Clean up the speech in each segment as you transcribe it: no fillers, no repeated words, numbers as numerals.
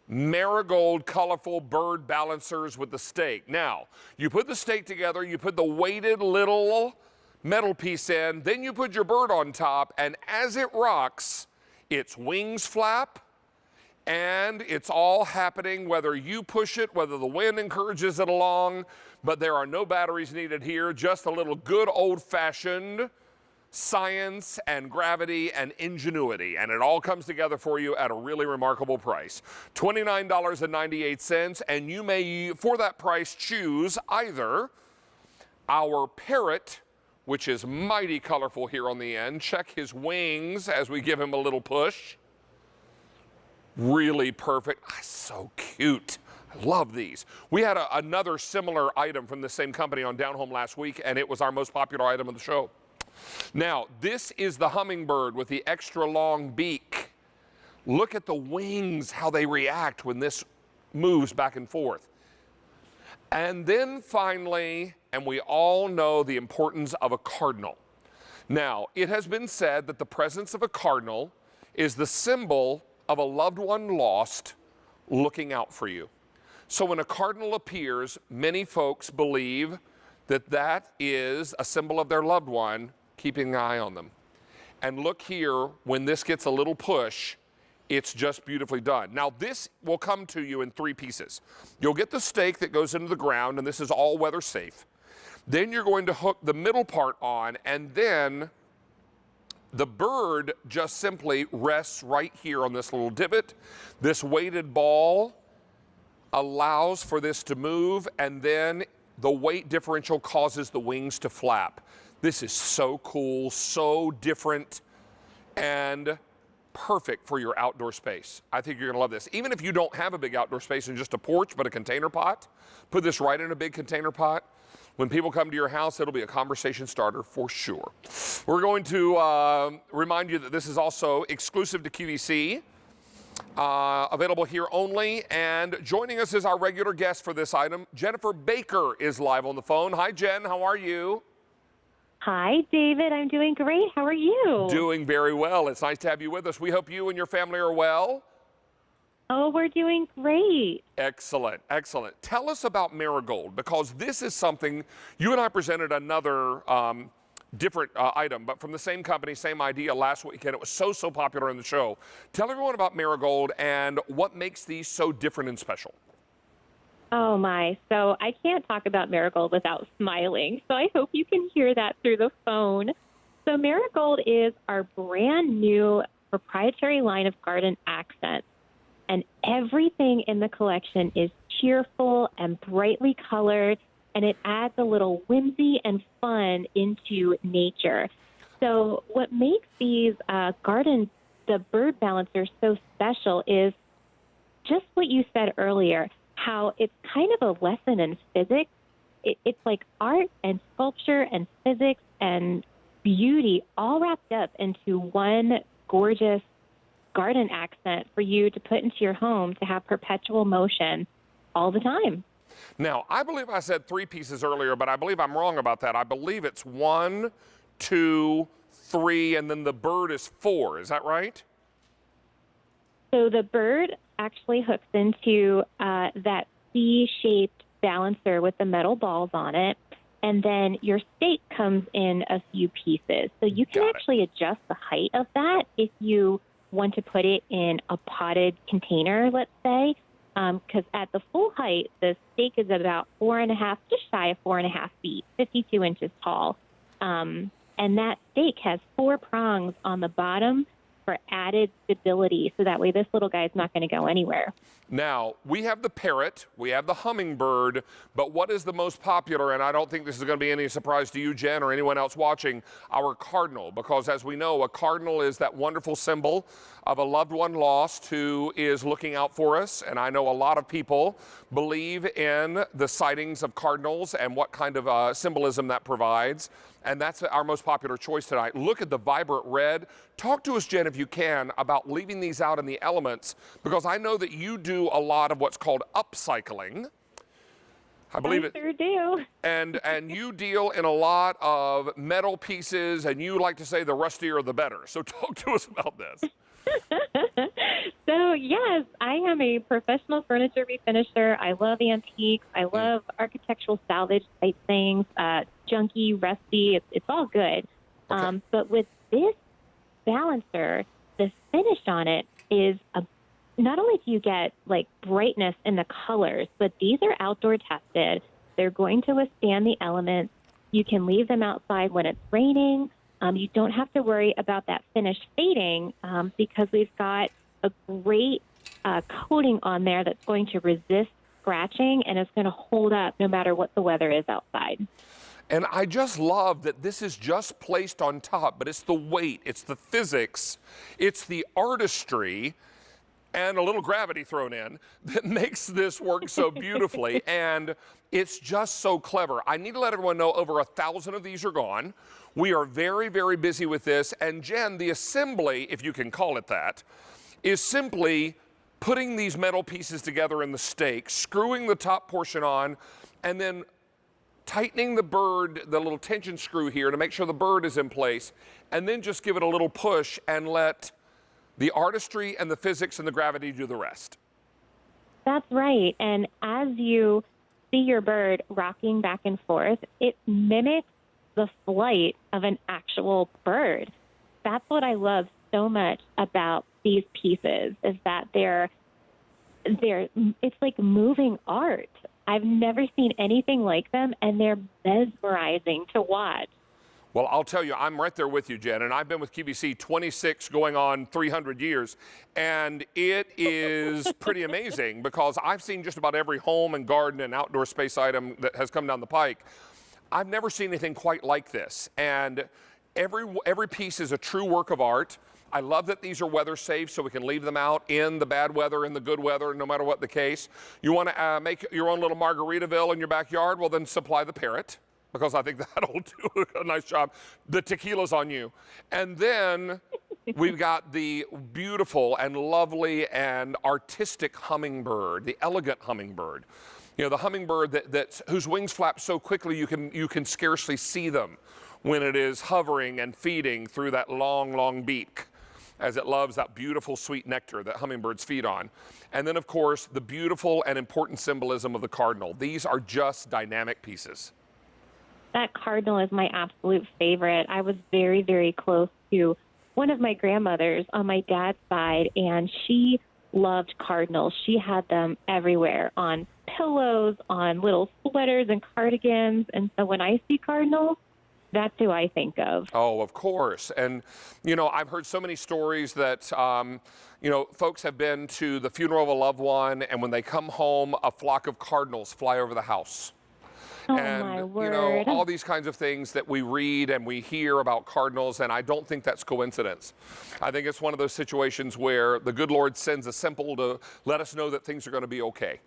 Marigold colorful bird balancers with the stake. Now, you put the stake together, you put the weighted little metal piece in, then you put your bird on top, and as it rocks, its wings flap, and it's all happening whether you push it, whether the wind encourages it along, but there are no batteries needed here, just a little good old-fashioned science and gravity and ingenuity, and it all comes together for you at a really remarkable price. $29.98, and you may, for that price, choose either our parrot, which is mighty colorful here on the end. Check his wings as we give him a little push. Really perfect. So cute. I love these. We had another similar item from the same company on Down Home last week, and it was our most popular item of the show. Now, this is the hummingbird with the extra long beak. Look at the wings, how they react when this moves back and forth. And then finally, and we all know the importance of a cardinal. Now, it has been said that the presence of a cardinal is the symbol of a loved one lost looking out for you. So when a cardinal appears, many folks believe that that is a symbol of their loved one keeping an eye on them. And look here, when this gets a little push, it's just beautifully done. Now, this will come to you in three pieces. You'll get the stake that goes into the ground, and this is all weather safe. Then you're going to hook the middle part on, and then the bird just simply rests right here on this little divot. This weighted ball allows for this to move, and then the weight differential causes the wings to flap. This is so cool, so different, and perfect for your outdoor space. I think you're gonna love this. Even if you don't have a big outdoor space and just a porch, but a container pot, put this right in a big container pot. When people come to your house, it'll be a conversation starter for sure. We're going to remind you that this is also exclusive to QVC, available here only, and joining us is our regular guest for this item. Jennifer Baker is live on the phone. Hi, Jen, how are you? Hi, David. I'm doing great. How are you? Doing very well. It's nice to have you with us. We hope you and your family are well. Oh, we're doing great. Excellent, excellent. Tell us about Marigold, because this is something, you and I presented another different item, but from the same company, same idea last weekend. It was so popular in the show. Tell everyone about Marigold and what makes these so different and special. Oh, my. So I can't talk about Marigold without smiling. So I hope you can hear that through the phone. So Marigold is our brand new proprietary line of garden accents. And everything in the collection is cheerful and brightly colored, and it adds a little whimsy and fun into nature. So what makes these the bird balancers so special is just what you said earlier, how it's kind of a lesson in physics. It's like art and sculpture and physics and beauty all wrapped up into one gorgeous garden accent for you to put into your home to have perpetual motion all the time. Now, I believe I said three pieces earlier, but I believe I'm wrong about that. I believe it's 1, 2, 3, and then the bird is 4. Is that right? So the bird actually hooks into that C-shaped balancer with the metal balls on it, and then your stake comes in a few pieces. So you can actually adjust the height of that if you want to put it in a potted container, let's say, because at the full height, the stake is about 4.5, just shy of 4.5 feet, 52 inches tall. And that stake has 4 prongs on the bottom for added stability, so that way this little guy's not going to go anywhere. Now, we have the parrot, we have the hummingbird, but what is the most popular, and I don't think this is going to be any surprise to you, Jen, or anyone else watching, our cardinal, because as we know, a cardinal is that wonderful symbol of a loved one lost who is looking out for us, and I know a lot of people believe in the sightings of cardinals and what kind of symbolism that provides, and that's our most popular choice tonight. Look at the vibrant red. Talk to us, Jen, if you can, about leaving these out in the elements, because I know that you do a lot of what's called upcycling. I believe it. Sure do. And you deal in a lot of metal pieces, and you like to say the rustier the better. So talk to us about this. So, yes, I am a professional furniture refinisher. I love antiques. I love architectural salvage type things, junky, rusty. It's all good. Okay. But with this balancer, the finish on it is not only do you get like brightness in the colors, but these are outdoor tested. They're going to withstand the elements. You can leave them outside when it's raining. You don't have to worry about that finish fading because we've got a great coating on there that's going to resist scratching and it's going to hold up no matter what the weather is outside. And I just love that this is just placed on top, but it's the weight, it's the physics, it's the artistry, and a little gravity thrown in that makes this work so beautifully. And it's just so clever. I need to let everyone know over 1,000 of these are gone. We are very, very busy with this. And Jen, the assembly, if you can call it that, is simply putting these metal pieces together in the stake, screwing the top portion on, and then tightening the bird, the little tension screw here to make sure the bird is in place, and then just give it a little push and let the artistry and the physics and the gravity do the rest. That's right. And as you see your bird rocking back and forth, it mimics the flight of an actual bird. That's what I love so much about these pieces is that it's like moving art. I've never seen anything like them, and they're mesmerizing to watch. Well, I'll tell you, I'm right there with you, Jen, and I've been with QVC 26 going on 300 years, and it is pretty amazing because I've seen just about every home and garden and outdoor space item that has come down the pike. I've never seen anything quite like this, and every piece is a true work of art. I love that these are weather safe so we can leave them out in the bad weather, in the good weather, no matter what the case. You want to make your own little Margaritaville in your backyard? Well, then supply the parrot, because I think that'll do a nice job. The tequila's on you. And then we've got the beautiful and lovely and artistic hummingbird, the elegant hummingbird. You know, the hummingbird whose wings flap so quickly you can scarcely see them when it is hovering and feeding through that long, long beak, as it loves that beautiful sweet nectar that hummingbirds feed on. And then, of course, the beautiful and important symbolism of the cardinal. These are just dynamic pieces. That cardinal is my absolute favorite. I was very, very close to one of my grandmothers on my dad's side, and she loved cardinals. She had them everywhere on pillows, on little sweaters and cardigans. And so when I see cardinals, that's who I think of. Oh, of course. And, you know, I've heard so many stories that, you know, folks have been to the funeral of a loved one, and when they come home, a flock of cardinals fly over the house. Oh, And, my word. you know, all these kinds of things that we read and we hear about cardinals, and I don't think that's coincidence. I think it's one of those situations where the good Lord sends a symbol to let us know that things are going to be okay.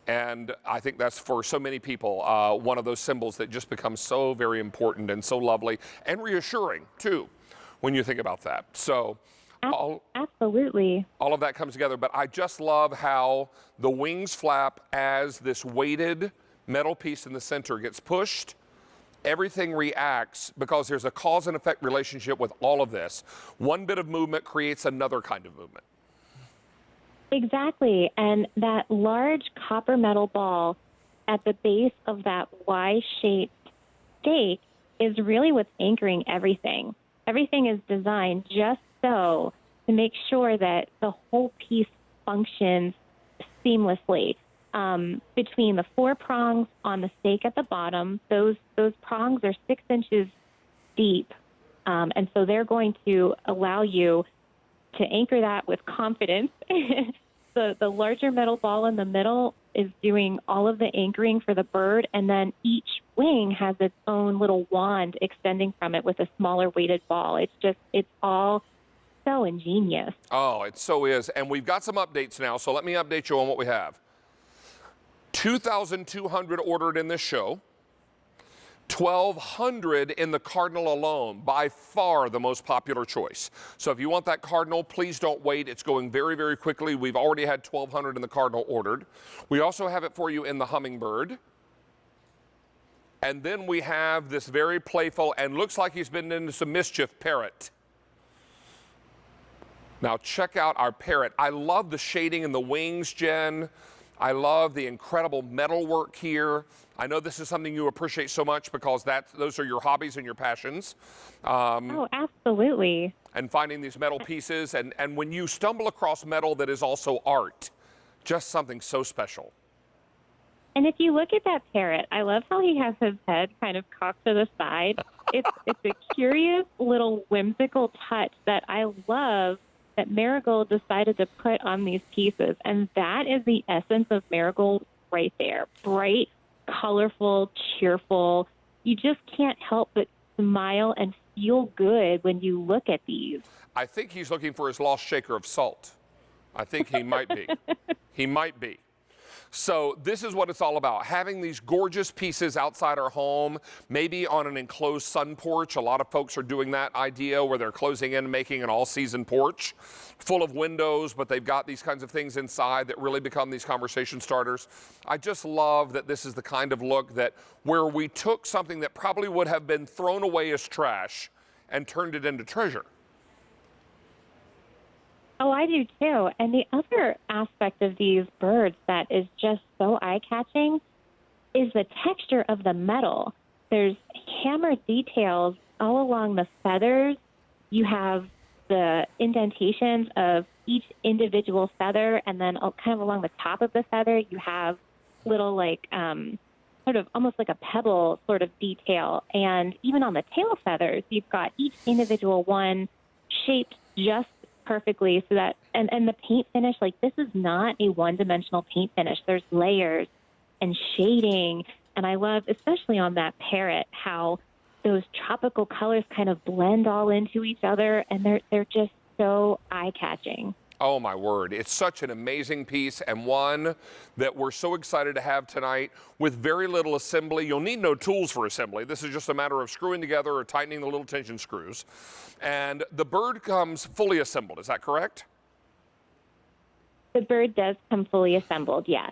And I think that's, for so many people, one of those symbols that just becomes so very important and so lovely and reassuring, too, when you think about that. So Absolutely. all of that comes together. But I just love how the wings flap as this weighted metal piece in the center gets pushed. Everything reacts because there's a cause and effect relationship with all of this. One bit of movement creates another kind of movement. Exactly. And that large copper metal ball at the base of that Y-shaped stake is really what's anchoring everything. Everything is designed just so to make sure that the whole piece functions seamlessly. Between the four prongs on the stake at the bottom, those prongs are 6 inches deep. And so they're going to allow you to anchor that with confidence. The larger metal ball in the middle is doing all of the anchoring for the bird, and then each wing has its own little wand extending from it with a smaller weighted ball. It's all so ingenious. Oh, it so is. And we've got some updates now, so let me update you on what we have. 2,200 ordered in this show. 1,200 in the cardinal alone, by far the most popular choice. So if you want that cardinal, please don't wait. It's going very, very quickly. We've already had 1,200 in the cardinal ordered. We also have it for you in the hummingbird. And then we have this very playful and looks like he's been into some mischief parrot. Now check out our parrot. I love the shading in the wings, Jen. I love the incredible metal work here. I know this is something you appreciate so much because those are your hobbies and your passions. Oh, absolutely. And finding these metal pieces. And when you stumble across metal that is also art, just something so special. And if you look at that parrot, I love how he has his head kind of cocked to the side. It's a curious little whimsical touch that I love that Marigold decided to put on these pieces. And that is the essence of Marigold right there. Bright, colorful, cheerful. You just can't help but smile and feel good when you look at these. I think he's looking for his lost shaker of salt. I think he might be. He might be. So this is what it's all about, having these gorgeous pieces outside our home, maybe on an enclosed sun porch. A lot of folks are doing that idea where they're closing in and making an all-season porch full of windows, but they've got these kinds of things inside that really become these conversation starters. I just love that this is the kind of look that where we took something that probably would have been thrown away as trash and turned it into treasure. Oh, I do too. And the other aspect of these birds that is just so eye-catching is the texture of the metal. There's hammered details all along the feathers. You have the indentations of each individual feather, and then kind of along the top of the feather, you have little sort of almost like a pebble sort of detail. And even on the tail feathers, you've got each individual one shaped just perfectly so that, and the paint finish, like this is not a one-dimensional paint finish. There's layers and shading. And I love, especially on that parrot, how those tropical colors kind of blend all into each other, and they're just so eye-catching. Oh, my word. It's such an amazing piece, and one that we're so excited to have tonight with very little assembly. You'll need no tools for assembly. This is just a matter of screwing together or tightening the little tension screws. And the bird comes fully assembled. Is that correct? The bird does come fully assembled, yes.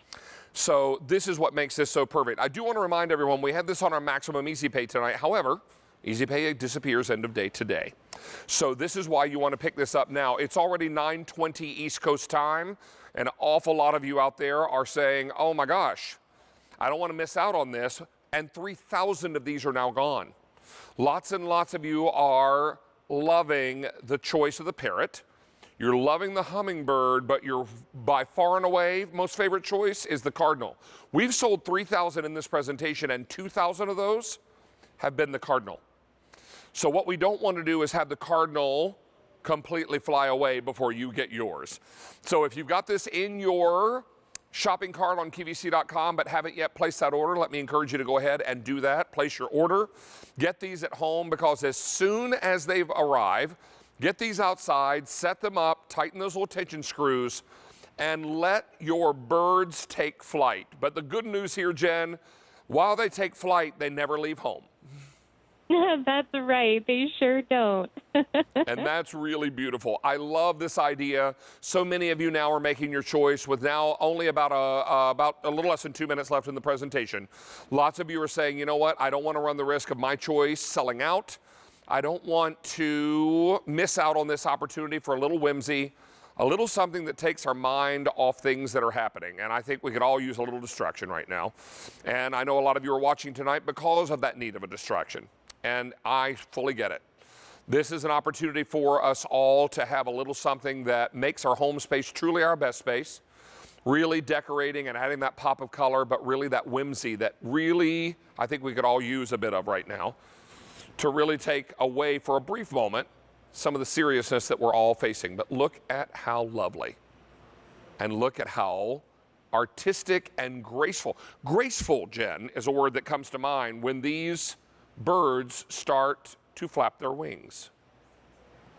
So this is what makes this so perfect. I do want to remind everyone, we had this on our Maximum Easy Pay tonight. However, Easy Pay disappears end of day today. So this is why you want to pick this up now. It's already 9:20 East Coast time. An awful lot of you out there are saying, oh my gosh, I don't want to miss out on this. And 3,000 of these are now gone. Lots and lots of you are loving the choice of the parrot. You're loving the hummingbird, but your by far and away most favorite choice is the cardinal. We've sold 3,000 in this presentation, and 2,000 of those have been the cardinal. So what we don't want to do is have the cardinal completely fly away before you get yours. So if you've got this in your shopping cart on QVC.com but haven't yet placed that order, let me encourage you to go ahead and do that. Place your order. Get these at home, because as soon as they've arrived, get these outside, set them up, tighten those little tension screws, and let your birds take flight. But the good news here, Jen, while they take flight, they never leave home. That's right. They sure don't. And that's really beautiful. I love this idea. So many of you now are making your choice with now only about a little less than 2 minutes left in the presentation. Lots of you are saying, you know what, I don't want to run the risk of my choice selling out. I don't want to miss out on this opportunity for a little whimsy, a little something that takes our mind off things that are happening. And I think we could all use a little distraction right now. And I know a lot of you are watching tonight because of that need of a distraction. And I fully get it. This is an opportunity for us all to have a little something that makes our home space truly our best space, really decorating and adding that pop of color, but really that whimsy that really I think we could all use a bit of right now to really take away for a brief moment some of the seriousness that we're all facing. But look at how lovely, and look at how artistic and graceful. Graceful, Jen, is a word that comes to mind when these birds start to flap their wings.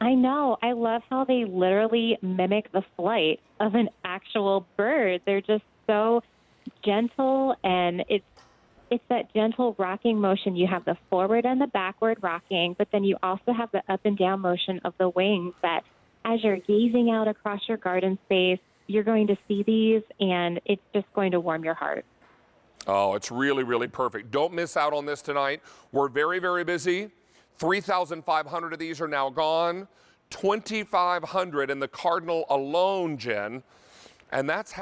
I know. I love how they literally mimic the flight of an actual bird. They're just so gentle, and it's that gentle rocking motion. You have the forward and the backward rocking, but then you also have the up and down motion of the wings that as you're gazing out across your garden space, you're going to see these, and it's just going to warm your heart. Oh, it's really, really perfect. Don't miss out on this tonight. We're very, very busy. 3,500 of these are now gone. 2,500 in the Cardinal alone, Jen. And that's